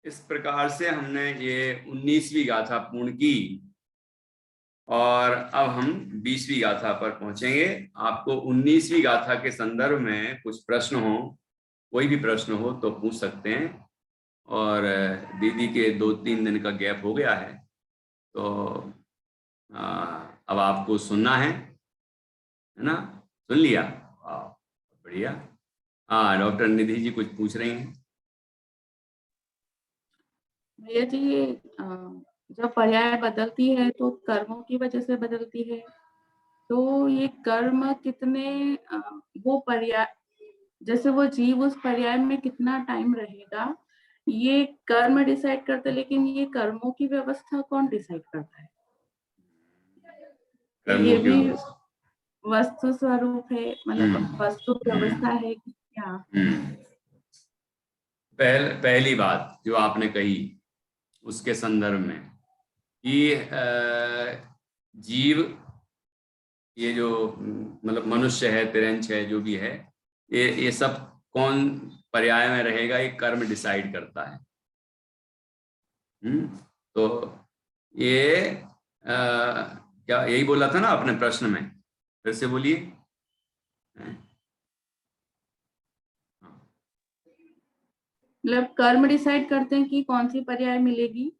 इस प्रकार से हमने ये 19वीं गाथा पूर्ण की और अब हम 20वीं गाथा पर पहुंचेंगे। आपको 19वीं गाथा के संदर्भ में कुछ प्रश्न हो, कोई भी प्रश्न हो तो पूछ सकते हैं। और दीदी के 2-3 दिन का गैप हो गया है तो अब आपको सुनना है ना? सुन लिया? बढ़िया। हाँ, डॉक्टर निधि जी कुछ पूछ रही हैं। भैया जी, जब पर्याय बदलती है तो कर्मों की वजह से बदलती है, तो ये कर्म कितने वो पर्याय, जैसे वो जीव उस पर्याय में कितना टाइम रहेगा, ये कर्म डिसाइड करता है, लेकिन ये कर्मों की व्यवस्था कौन डिसाइड करता है? ये भी वस्तु स्वरूप है, मतलब वस्तु व्यवस्था है कि क्या? पहली बात जो आपने कही उसके संदर्भ में कि जीव, ये जो मतलब मनुष्य है, तिरंच है, जो भी है, ये सब कौन पर्याय में रहेगा, ये कर्म डिसाइड करता है। तो ये क्या यही बोला था ना अपने प्रश्न में? फिर से बोलिए। मतलब कर्म डिसाइड करते हैं कि कौन सी पर्याय मिलेगी।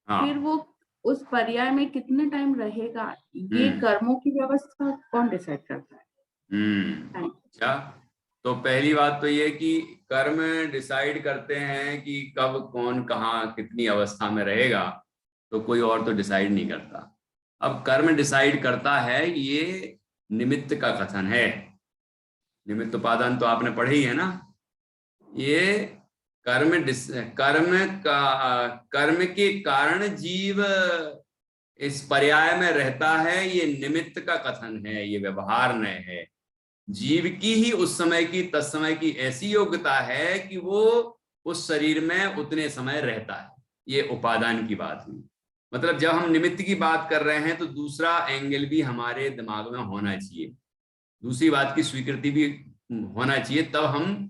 हाँ। फिर वो उस पर्याय में कितने टाइम रहेगा, ये कर्मों की व्यवस्था कौन डिसाइड करता है? अच्छा, तो पहली बात तो ये कि कर्म डिसाइड करते हैं कि कब कौन कहाँ कितनी अवस्था में रहेगा, तो कोई और तो डिसाइड नहीं करता। अब कर्म डिसाइड करता है, ये निमित्त का कथन है। निमित्त उपादान तो आपने पढ़े ही है ना। ये कर्म के कारण जीव इस पर्याय में रहता है, ये निमित्त का कथन है, ये व्यवहार्य है। जीव की ही उस समय की तत्समय की ऐसी योग्यता है कि वो उस शरीर में उतने समय रहता है। ये उपादान की बात हुई। मतलब जब हम निमित्त की बात कर रहे हैं तो दूसरा एंगल भी हमारे दिमाग में होना चाहिए, दूसरी बात की स्वीकृति भी होना चाहिए, तब हम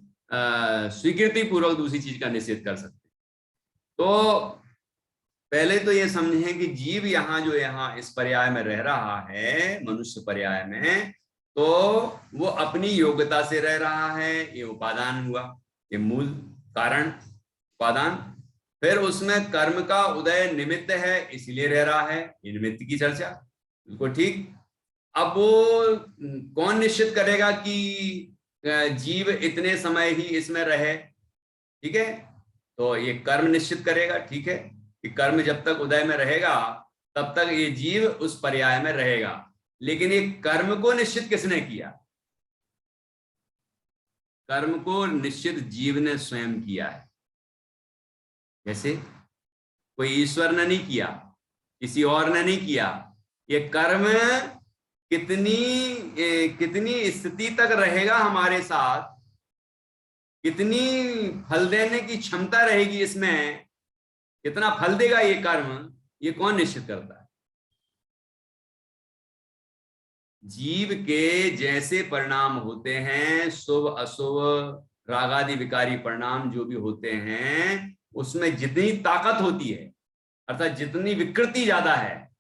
स्वीकृति पूर्वक दूसरी चीज का निषेध कर सकते हैं। तो पहले तो ये समझें कि जीव यहाँ इस पर्याय में रह रहा है, मनुष्य पर्याय में, तो वो अपनी योग्यता से रह रहा है। ये उपादान हुआ, ये मूल कारण उपादान। फिर उसमें कर्म का उदय निमित्त है, इसलिए रह रहा है, ये निमित्त की चर्चा बिल्कुल ठीक। अब वो कौन निश्चित करेगा कि जीव इतने समय ही इसमें रहे? ठीक है, तो ये कर्म निश्चित करेगा। ठीक है, कि कर्म जब तक उदय में रहेगा तब तक ये जीव उस पर्याय में रहेगा। लेकिन ये कर्म को निश्चित किसने किया? कर्म को निश्चित जीव ने स्वयं किया है। जैसे कोई ईश्वर ने नहीं किया, किसी और ने नहीं किया। ये कर्म कितनी स्थिति तक रहेगा हमारे साथ, कितनी फल देने की क्षमता रहेगी इसमें, कितना फल देगा ये कर्म, ये कौन निश्चित करता है? जीव के जैसे परिणाम होते हैं, शुभ अशुभ रागादि विकारी परिणाम जो भी होते हैं, उसमें जितनी ताकत होती है, अर्थात जितनी विकृति ज्यादा है,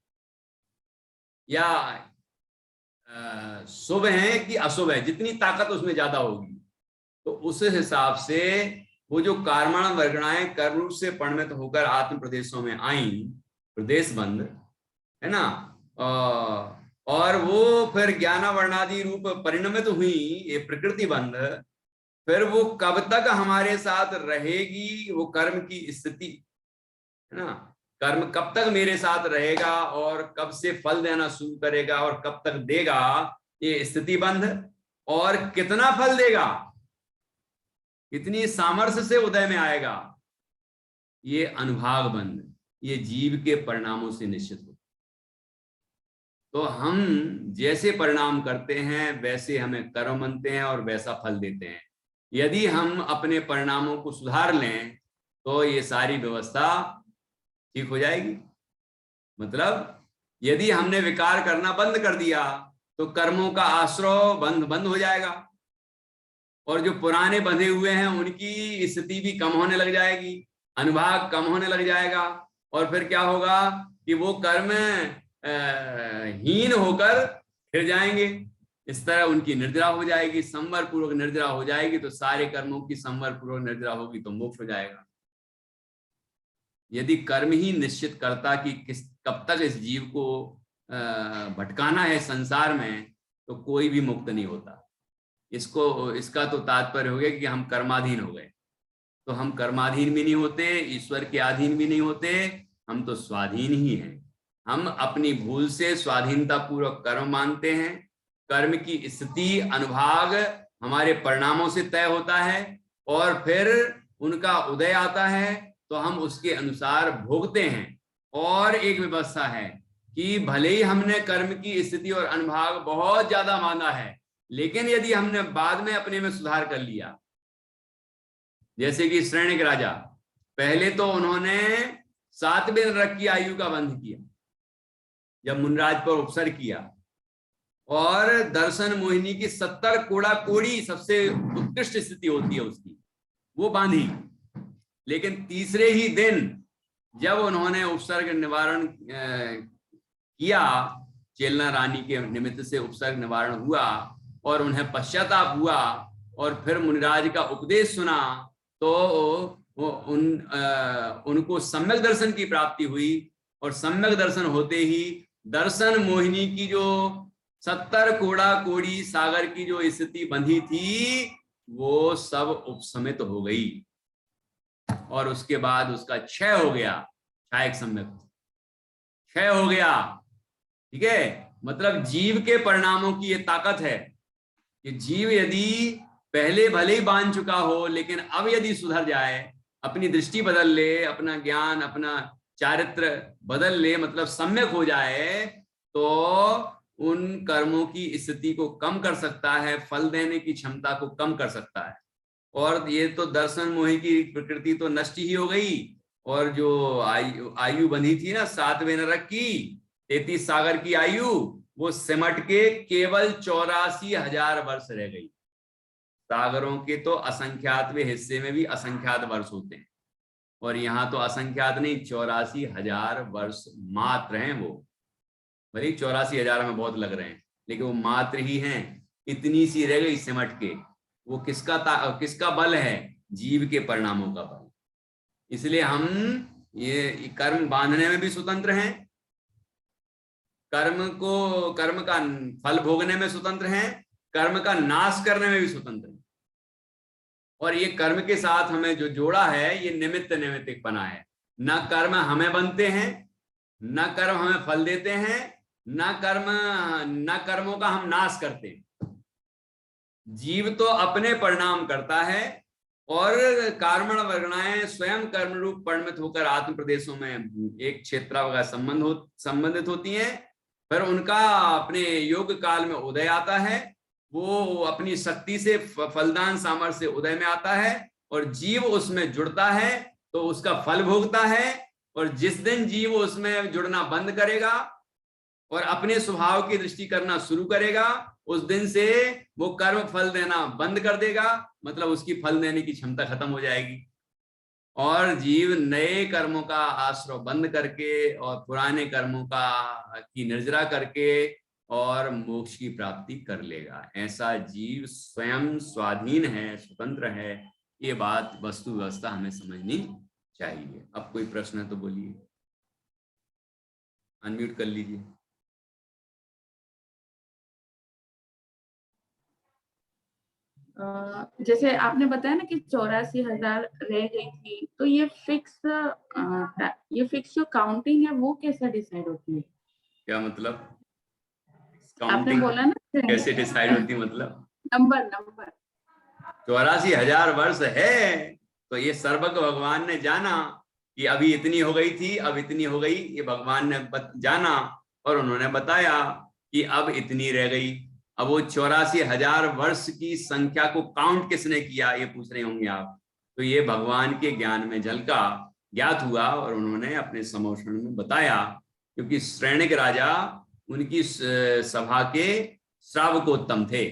या शुभ है कि अशुभ है, जितनी ताकत उसमें ज्यादा होगी, तो उस हिसाब से वो जो कार्मण वर्गणाएं कर्म रूप से परिणत होकर आत्म प्रदेशों में आई, प्रदेश बंध है ना, और वो फिर ज्ञान वर्णादि रूप परिणमित हुई, ये प्रकृति बंध, फिर वो कब तक हमारे साथ रहेगी, वो कर्म की स्थिति है ना, कर्म कब तक मेरे साथ रहेगा और कब से फल देना शुरू करेगा और कब तक देगा, ये स्थिति बंध। और कितना फल देगा, कितनी सामर्थ्य से उदय में आएगा, ये अनुभाग बंध, ये जीव के परिणामों से निश्चित होता। तो हम जैसे परिणाम करते हैं वैसे हमें कर्म बनते हैं और वैसा फल देते हैं। यदि हम अपने परिणामों को सुधार लें तो ये सारी व्यवस्था ठीक हो जाएगी। मतलब यदि हमने विकार करना बंद कर दिया तो कर्मों का आश्रय बंद हो जाएगा, और जो पुराने बंधे हुए हैं उनकी स्थिति भी कम होने लग जाएगी, अनुभाग कम होने लग जाएगा, और फिर क्या होगा कि वो कर्म हीन होकर फिर जाएंगे। इस तरह उनकी निर्जरा हो जाएगी, संवर पूर्वक निर्जरा हो जाएगी, तो सारे कर्मों की संवर पूर्वक निर्जरा होगी तो मोक्ष हो जाएगा। यदि कर्म ही निश्चित करता कि कब तक इस जीव को भटकाना है संसार में, तो कोई भी मुक्त नहीं होता। इसका तो तात्पर्य हो गया कि हम कर्माधीन हो गए। तो हम कर्माधीन भी नहीं होते, ईश्वर के अधीन भी नहीं होते, हम तो स्वाधीन ही हैं। हम अपनी भूल से स्वाधीनता पूर्वक कर्म मानते हैं। कर्म की स्थिति अनुभाग हमारे परिणामों से तय होता है, और फिर उनका उदय आता है तो हम उसके अनुसार भोगते हैं। और एक व्यवस्था है कि भले ही हमने कर्म की स्थिति और अनुभाग बहुत ज्यादा माना है, लेकिन यदि हमने बाद में अपने में सुधार कर लिया, जैसे कि श्रेणिक राजा, पहले तो उन्होंने 7वें नरक की आयु का बंध किया जब मुनराज पर उपसर्ग किया, और दर्शन मोहिनी की 70 कोड़ा कोड़ी सबसे उत्कृष्ट स्थिति होती है उसकी, वो बांधी। लेकिन तीसरे ही दिन जब उन्होंने उपसर्ग निवारण किया, चेलना रानी के निमित्त से उपसर्ग निवारण हुआ और उन्हें पश्चाताप हुआ, और फिर मुनिराज का उपदेश सुना, तो उनको सम्यक दर्शन की प्राप्ति हुई। और सम्यक दर्शन होते ही दर्शन मोहिनी की जो 70 कोड़ा कोड़ी सागर की जो स्थिति बंधी थी, वो सब उपशमित हो गई, और उसके बाद उसका क्षय हो गया। क्षयक सम्यक क्षय हो गया। ठीक है, मतलब जीव के परिणामों की ये ताकत है कि जीव यदि पहले भले ही बांध चुका हो, लेकिन अब यदि सुधर जाए, अपनी दृष्टि बदल ले, अपना ज्ञान, अपना चारित्र बदल ले, मतलब सम्यक हो जाए, तो उन कर्मों की स्थिति को कम कर सकता है, फल देने की क्षमता को कम कर सकता है। और ये तो दर्शन मोहि की प्रकृति तो नष्ट ही हो गई, और जो आयु बंधी थी ना 7वें नरक की 33 सागर की आयु, वो सिमट के केवल 84,000 वर्ष रह गई। सागरों के तो असंख्यातवें हिस्से में भी असंख्यात वर्ष होते हैं, और यहाँ तो असंख्यात नहीं, 84,000 वर्ष मात्र हैं। वो भले 84,000 में बहुत लग रहे हैं, लेकिन वो मात्र ही हैं। इतनी सी रह गई सिमट के। वो किसका बल है? जीव के परिणामों का बल। इसलिए हम ये कर्म बांधने में भी स्वतंत्र हैं, कर्म का फल भोगने में स्वतंत्र हैं, कर्म का नाश करने में भी स्वतंत्र हैं। और ये कर्म के साथ हमें जो जोड़ा है, ये निमित्त नैमित्तिकपना है। न कर्म हमें बनते हैं, न कर्म हमें फल देते हैं, न कर्मों का हम नाश करते हैं। जीव तो अपने परिणाम करता है, और कर्मण वर्गणाएं स्वयं कर्म रूप परिणत होकर आत्म प्रदेशों में एक क्षेत्र संबंधित होती हैं। फिर उनका अपने योग काल में उदय आता है, वो अपनी शक्ति से फलदान सामर्थ्य से उदय में आता है, और जीव उसमें जुड़ता है तो उसका फल भोगता है। और जिस दिन जीव उसमें जुड़ना बंद करेगा और अपने स्वभाव की दृष्टि करना शुरू करेगा, उस दिन से वो कर्म फल देना बंद कर देगा, मतलब उसकी फल देने की क्षमता खत्म हो जाएगी, और जीव नए कर्मों का आश्रय बंद करके और पुराने कर्मों की निर्जरा करके और मोक्ष की प्राप्ति कर लेगा। ऐसा जीव स्वयं स्वाधीन है, स्वतंत्र है। ये बात वस्तु व्यवस्था हमें समझनी चाहिए। अब कोई प्रश्न है तो बोलिए, अनम्यूट कर लीजिए। जैसे आपने बताया ना कि 84,000 रह गई थी, तो ये फिक्स जो काउंटिंग है वो कैसे डिसाइड होती है? क्या मतलब? आपने बोला ना कैसे डिसाइड होती, मतलब नंबर 84,000 वर्ष है, तो ये सर्वज्ञ भगवान ने जाना कि अभी इतनी हो गई थी, अब इतनी हो गई। ये भगवान ने जाना और उन्होंने बताया कि अब इतनी रह गई। अब वो 84,000 वर्ष की संख्या को काउंट किसने किया, ये पूछ रहे होंगे आप। तो ये भगवान के ज्ञान में झलका ज्ञात हुआ और उन्होंने अपने सम्भाषण में बताया, क्योंकि श्रेणिक राजा उनकी सभा के श्रावकोत्तम थे।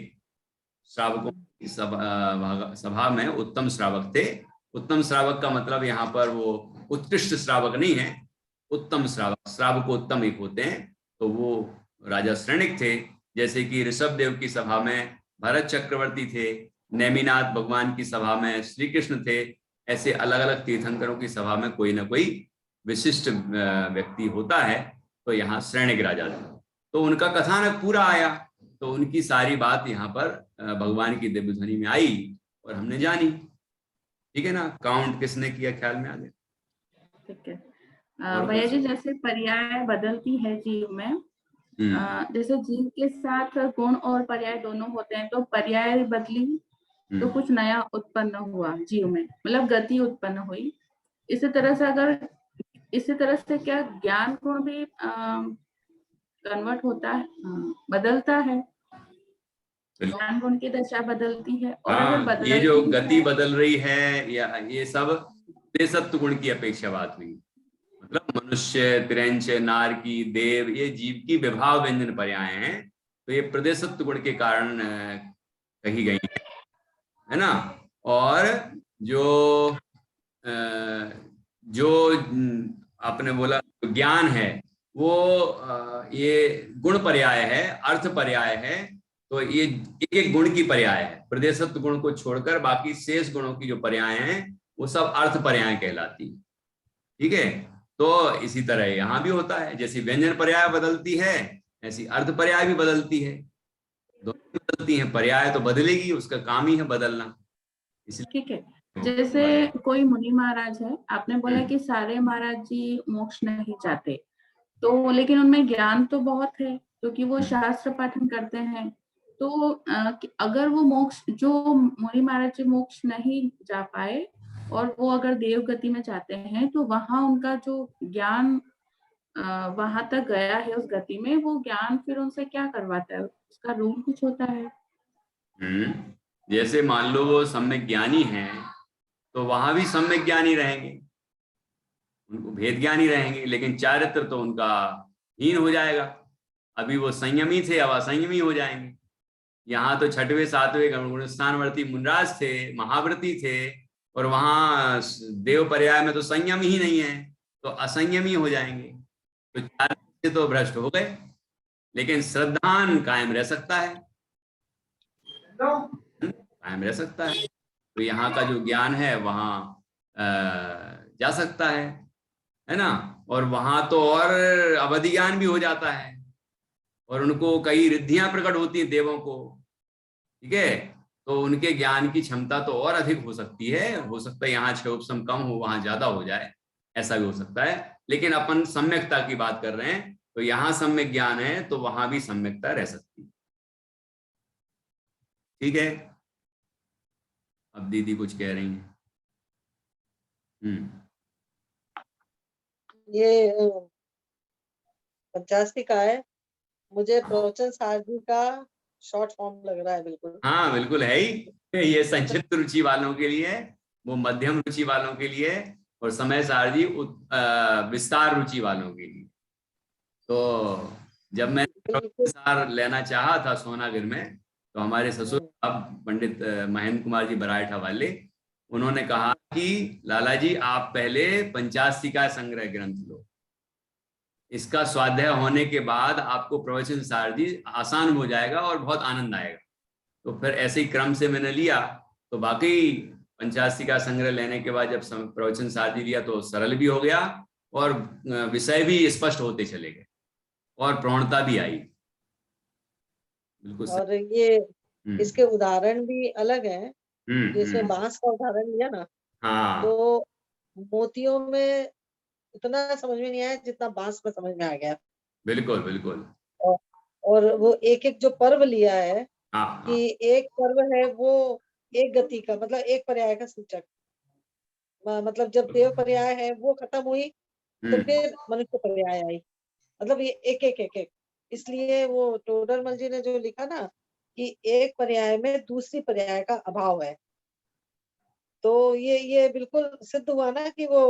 श्रावकों की सभा में उत्तम श्रावक थे। उत्तम श्रावक का मतलब यहाँ पर वो उत्कृष्ट श्रावक नहीं है, उत्तम श्रावक, श्रावकोत्तम एक होते हैं। तो वो राजा श्रेणिक थे, जैसे कि ऋषभ देव की सभा में भरत चक्रवर्ती थे, नेमिनाथ भगवान की सभा में श्री कृष्ण थे। ऐसे अलग अलग तीर्थंकरों की सभा में कोई ना कोई विशिष्ट व्यक्ति होता है। तो यहाँ श्रेणिक राजा थे, तो उनका कथानक पूरा आया, तो उनकी सारी बात यहाँ पर भगवान की दिव्य ध्वनि में आई और हमने जानी। ठीक है ना, काउंट किसने किया ख्याल में आ गया? ठीक है भैया जी, जैसे पर्याय बदलती है जीव में, जैसे जीव के साथ गुण और पर्याय दोनों होते हैं, तो पर्याय बदली तो कुछ नया उत्पन्न हुआ जीव में, मतलब गति उत्पन्न हुई। इसी तरह से क्या ज्ञान गुण भी कन्वर्ट होता है, बदलता है, ज्ञान गुण की दशा बदलती है। और अगर बदलती, ये जो गति बदल रही है या ये सब प्रेसत्व गुण की अपेक्षा बात हुई, मतलब मनुष्य, तिरंच, नारकी, देव, ये जीव की विभाव व्यंजन पर्याय हैं। तो ये प्रदेशत्व गुण के कारण कही गई है ना। और जो आपने बोला ज्ञान है, वो ये गुण पर्याय है, अर्थ पर्याय है। तो ये एक एक गुण की पर्याय है। प्रदेशत्व गुण को छोड़कर बाकी शेष गुणों की जो पर्याय हैं वो सब अर्थ पर्याय कहलाती है। ठीक है, तो इसी तरह यहाँ भी होता है, जैसे व्यंजन पर्याय बदलती है ऐसी अर्थ पर्याय भी बदलती है, दोनों बदलती हैं। पर्याय तो बदलेगी, उसका काम ही है बदलना। ठीक है, जैसे कोई मुनि महाराज है, आपने बोला कि सारे महाराज जी मोक्ष नहीं चाहते, तो लेकिन उनमें ज्ञान तो बहुत है क्योंकि वो शास्त्र पाठन करते हैं। तो अगर वो मोक्ष, जो मुनि महाराज जी मोक्ष नहीं जा पाए और वो अगर देव गति में चाहते हैं, तो वहां उनका जो ज्ञान वहां तक गया है उस गति में, वो ज्ञान फिर उनसे क्या करवाता है, उसका रूल कुछ होता है? जैसे मान लो वो सम्यक ज्ञानी हैं, तो वहां भी सम्यक ज्ञानी रहेंगे, उनको भेद ज्ञानी रहेंगे, लेकिन चारित्र तो उनका हीन हो जाएगा। अभी वो संयमी थे, अब असंयमी हो जाएंगे। यहाँ तो छठवें सातवें गुण स्थानवर्ती मुनराज थे, महाव्रती थे, और वहां देव पर्याय में तो संयम ही नहीं है, तो असंयमी हो जाएंगे। तो चारित्र तो भ्रष्ट हो गए, लेकिन श्रद्धान कायम रह सकता है, कायम रह सकता है। तो यहाँ का जो ज्ञान है वहां जा सकता है ना। और वहां तो और अवधि ज्ञान भी हो जाता है, और उनको कई रिद्धियां प्रकट होती हैं देवों को। ठीक है, तो उनके ज्ञान की क्षमता तो और अधिक हो सकती है। हो सकता है यहाँ क्षोभसम कम हो, वहां ज्यादा हो जाए, ऐसा भी हो सकता है। लेकिन अपन सम्यकता की बात कर रहे हैं, तो यहाँ सम्यक ज्ञान है तो वहां भी सम्यकता रह सकती है। ठीक है, अब दीदी कुछ कह रही हैं। ये 85 का है, मुझे प्रवचन सारथी का शॉर्ट फॉर्म लग रहा है। बिल्कुल, हाँ बिल्कुल है ही। ये संक्षिप्त रुचि वालों के लिए, वो मध्यम रुचि वालों के लिए, और समय सारथी विस्तार रुचि वालों के लिए। तो जब मैं विस्तार लेना चाहा था सोनागिर में, तो हमारे ससुर साहब पंडित महेंद्र कुमार जी बराइठा वाले, उन्होंने कहा कि लाला जी आप पहले 85 का संग्रह ग्रंथ लो, इसका स्वाध्याय होने के बाद आपको प्रवचन सारथी आसान हो जाएगा और बहुत आनंद आएगा। तो फिर ऐसे ही क्रम से मैंने लिया, तो बाकी 85 का संग्रह लेने के बाद जब प्रवचन सारथी लिया तो सरल भी हो गया, और विषय भी स्पष्ट होते चले गए, और प्रवणता भी आई। बिल्कुल। और ये इसके उदाहरण भी अलग हैं। जैसे बांस का उदाहरण लिया ना, हाँ, तो मोतियों में इतना समझ में नहीं आया जितना बांस में समझ में आ गया। बिल्कुल बिल्कुल। और वो एक एक जो पर्व लिया है, हाँ, कि एक पर्व है वो एक गति का, मतलब एक पर्याय का सूचक, मतलब जब देव पर्याय है वो खत्म हुई तो फिर मनुष्य पर्याय आई, मतलब ये एक एक एक एक। इसलिए वो टोडरमल जी ने जो लिखा ना कि एक पर्याय में दूसरी पर्याय का अभाव है, तो ये बिल्कुल सिद्ध हुआ ना कि वो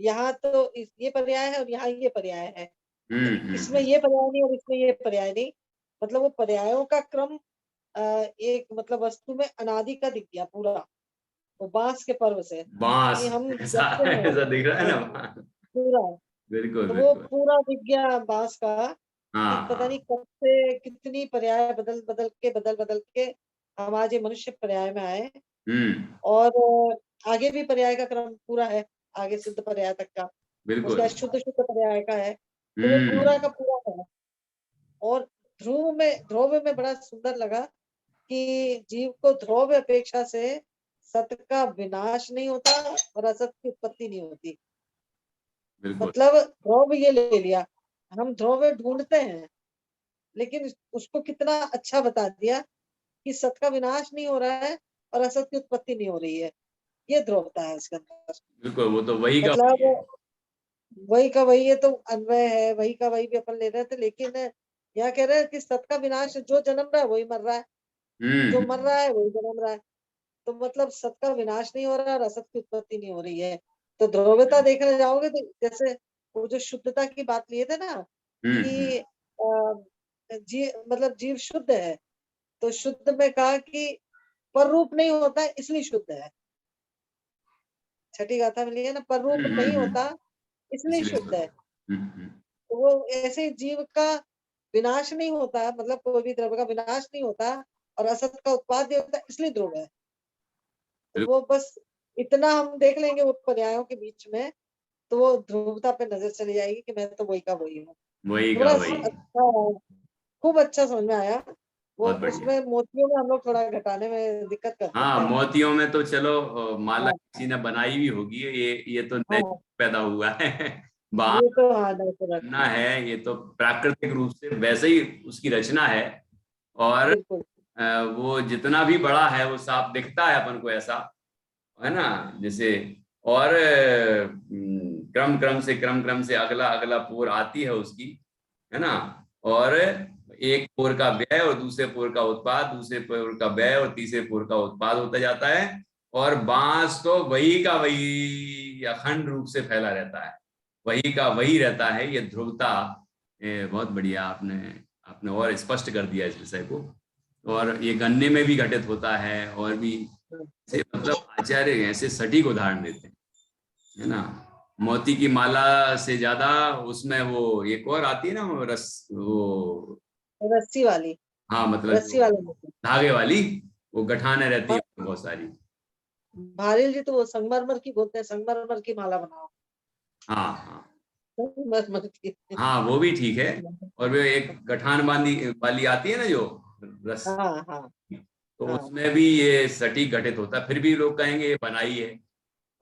यहाँ तो ये पर्याय है और यहाँ ये पर्याय है, इसमें हम्म। ये पर्याय नहीं और इसमें ये पर्याय नहीं। मतलब वो पर्यायों का क्रम एक मतलब वस्तु में अनादि का दिख गया पूरा, वो बांस के पर्व से बांस कि हम ऐसा देखते हैं। ऐसा दिख रहा है हाँ, ना बांस। पूरा, बिल्कुल तो वो बिल्कुल। पूरा दिख गया बांस का कि हाँ पता नहीं हाँ। कब से कितनी पर्याय बदल बदल के हम आज ये मनुष्य पर्याय में आए। हम्म। और आगे भी पर्याय का क्रम पूरा है, आगे शुद्ध पर्याय तक का, उसके बिल्कुल। बाद शुद्ध शुद्ध पर्याय का है, तो वो पूरा हम्म। का पूरा है। और ध्रुव में बड़ा सुंदर लगा कि जीव को ध्रुव अपेक्षा से सत का विनाश नहीं होता और असत की उत्पत्ति नहीं होती। बिल्कुल मतलब ध्रुव ये ले लिया, हम ध्रुव ढूंढते हैं लेकिन उसको कितना अच्छा बता दिया कि सत का विनाश नहीं हो रहा है और असत की उत्पत्ति नहीं हो रही है, ये ध्रुवता है इसके अंदर। बिल्कुल, वो तो वही का वही है। मतलब वही का वही है, तो अन्वय है, वही का वही भी अपन ले रहे थे, लेकिन यहाँ कह रहे हैं कि सत का विनाश, जो जन्म रहा है वही मर रहा है, जो मर हम्म। रहा है वही जन्म रहा है। तो मतलब सत का विनाश नहीं हो रहा है और असत की उत्पत्ति नहीं हो रही है। तो ध्रुवता देखने जाओगे तो जैसे वो जो शुद्धता की बात लिए थे ना हम्म। कि मतलब जीव शुद्ध है, तो शुद्ध में कहा कि पर रूप नहीं होता है इसलिए शुद्ध है। छठी गाथा में लिए ना, पर रूप नहीं होता इसलिए इसलिए शुद्ध है। हम्म। तो वो ऐसे जीव का विनाश नहीं होता, मतलब कोई भी द्रव्य का विनाश नहीं होता और असत का उत्पाद नहीं होता इसलिए ध्रुव है। तो बिल्कुल वो बस इतना हम देख लेंगे वो पर्यायों के बीच में, तो वो ध्रुवता पे नजर चली जाएगी कि मैं तो वही का वही हूँ। वही तो का बड़ा वही। अच्छा, खूब अच्छा समझ में आया। वो बहुत बढ़िया। उसमें मोतियों में हम लोग थोड़ा घटाने में दिक्कत कर हाँ, सकते हैं। मोतियों में तो चलो माला हाँ किसी ने बनाई भी होगी, ये तो नए हाँ, पैदा हुआ है। ये बाहर तो हाँ नेचुरल, ना है, ये तो प्राकृतिक रूप से वैसे ही उसकी रचना है। और बिल्कुल। वो जितना भी बड़ा है वो साफ दिखता है अपन को, ऐसा है ना, जैसे। और क्रम क्रम से अगला अगला पोर आती है उसकी, है ना। और एक पोर का व्यय और दूसरे पोर का उत्पाद, दूसरे पोर का व्यय और तीसरे पोर का उत्पाद होता जाता है। और बांस तो वही का वही अखंड रूप से फैला रहता है, वही का वही रहता है। ये ध्रुवता बहुत बढ़िया आपने आपने और स्पष्ट कर दिया इस विषय को। और ये गन्ने में भी घटित होता है, और भी से मतलब आचार्य ऐसे सटीक उदाहरण देते हैं, है ना। मोती की माला से ज्यादा उसमें वो एक और आती है ना, वो रस, वो रस्सी वाली, हाँ मतलब रस्सी जो वाले मोती। धागे वाली, वो गठाने रहती हाँ, है बहुत सारी। भारिल जी तो वो संगमरमर की बोलते हैं, संगमरमर की माला बनाओ, हाँ हाँ। संगमरमर की। हाँ वो भी ठीक है। और वो एक गठान बांधी वाली आती है ना, जो रस, हाँ हाँ तो हाँ, उसमें भी ये सटीक घटित होता है, फिर भी लोग कहेंगे ये बनाई है।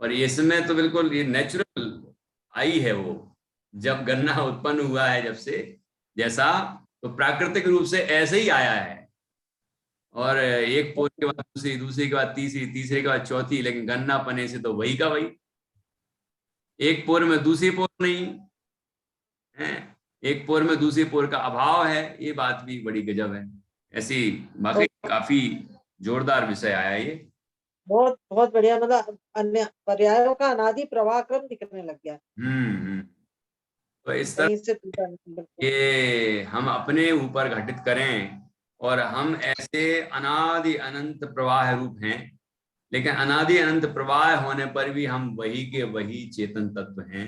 और इसमें तो बिल्कुल ये नेचुरल आई है वो, जब गन्ना उत्पन्न हुआ है जब से, जैसा, तो प्राकृतिक रूप से ऐसे ही आया है। और एक पोर के बाद दूसरी, दूसरी के बाद तीसरी, तीसरे के बाद चौथी, लेकिन गन्ना पने से तो वही का वही। एक पोर में दूसरी पोर नहीं है, एक पोर में दूसरी पोर का अभाव है, ये बात भी बड़ी गजब है। ऐसी वाकई तो काफी जोरदार विषय आया ये। बहुत बहुत बढ़िया, मतलब अन्य पर्यायों का अनादि प्रवाह क्रम दिखने लग गया, हम्म। तो इस तरह कहीं से टूटा नहीं, बिल्कुल। ये हम अपने ऊपर घटित करें, और हम ऐसे अनादि अनंत प्रवाह रूप हैं, लेकिन अनादि अनंत प्रवाह होने पर भी हम वही के वही चेतन तत्व हैं।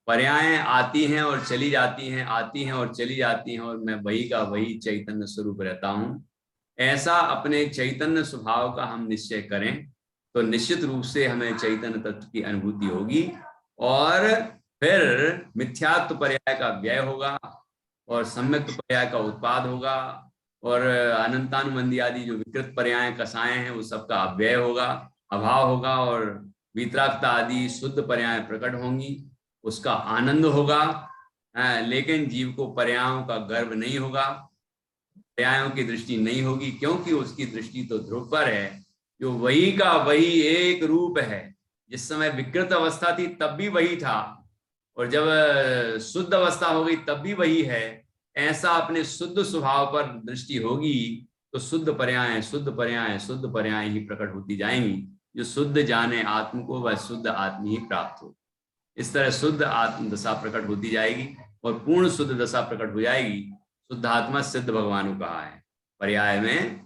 पर्यायें आती हैं और चली जाती हैं, आती हैं और चली जाती हैं, और मैं वही का वही चैतन्य स्वरूप रहता हूँ। ऐसा अपने चैतन्य स्वभाव का हम निश्चय करें, तो निश्चित रूप से हमें चैतन्य तत्व की अनुभूति होगी। और फिर मिथ्यात्व पर्याय का व्यय होगा और सम्यक पर्याय का उत्पाद होगा, और अनंतानुबंधी आदि जो विकृत पर्याय कसाएं हैं, उस सबका अव्यय होगा, अभाव होगा, और वितरागता आदि शुद्ध पर्याय प्रकट होंगी, उसका आनंद होगा। लेकिन जीव को पर्यायों का गर्व नहीं होगा, पर्यायों की दृष्टि नहीं होगी, क्योंकि उसकी दृष्टि तो ध्रुव पर है, जो वही का वही एक रूप है। जिस समय विकृत अवस्था थी तब भी वही था, और जब शुद्ध अवस्था हो गई तब भी वही है। ऐसा अपने शुद्ध स्वभाव पर दृष्टि होगी, तो शुद्ध पर्याय शुद्ध पर्याय शुद्ध पर्याय ही प्रकट होती जाएंगी। जो शुद्ध जाने आत्म को, वह शुद्ध आत्म ही प्राप्त हो। इस तरह शुद्ध आत्म दशा प्रकट होती जाएगी और पूर्ण शुद्ध दशा प्रकट हो जाएगी। शुद्ध आत्मा सिद्ध भगवान को कहा है, पर्याय में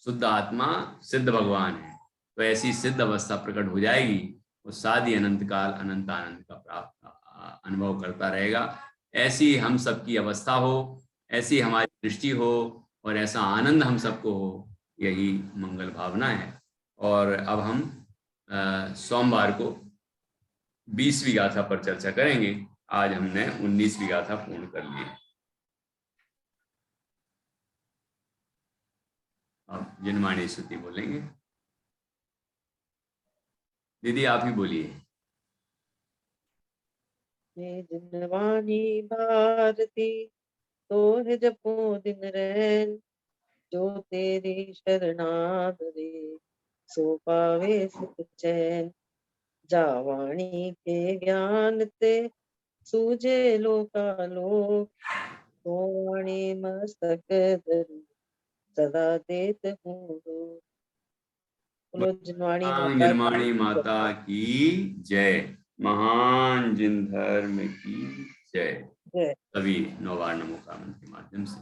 शुद्ध आत्मा सिद्ध भगवान है। तो ऐसी सिद्ध अवस्था प्रकट हो जाएगी, वो सादी अनंत काल अनंत आनंद का प्राप्त अनुभव करता रहेगा। ऐसी हम सबकी अवस्था हो, ऐसी हमारी दृष्टि हो और ऐसा आनंद हम सबको हो, यही मंगल भावना है। और अब हम सोमवार को 20वीं गाथा पर चर्चा करेंगे। आज हमने 19वीं गाथा पूर्ण कर ली। अब जिनवाणी स्तुति बोलेंगे। दीदी आप ही बोलिए। ये जिनवाणी भारती तो है जपो दिन रैन, जो तेरी शरणाद रे सो पावे सुख चैन। जावाणी के ज्ञान ते सूझे लोकालोक, तो वाणी मस्तक धरी सदा देत हूँ। बोलो जिनवाणी माता की जय। महान जिन धर्म की जय। सभी 9 बार नमो का मंत्र के माध्यम से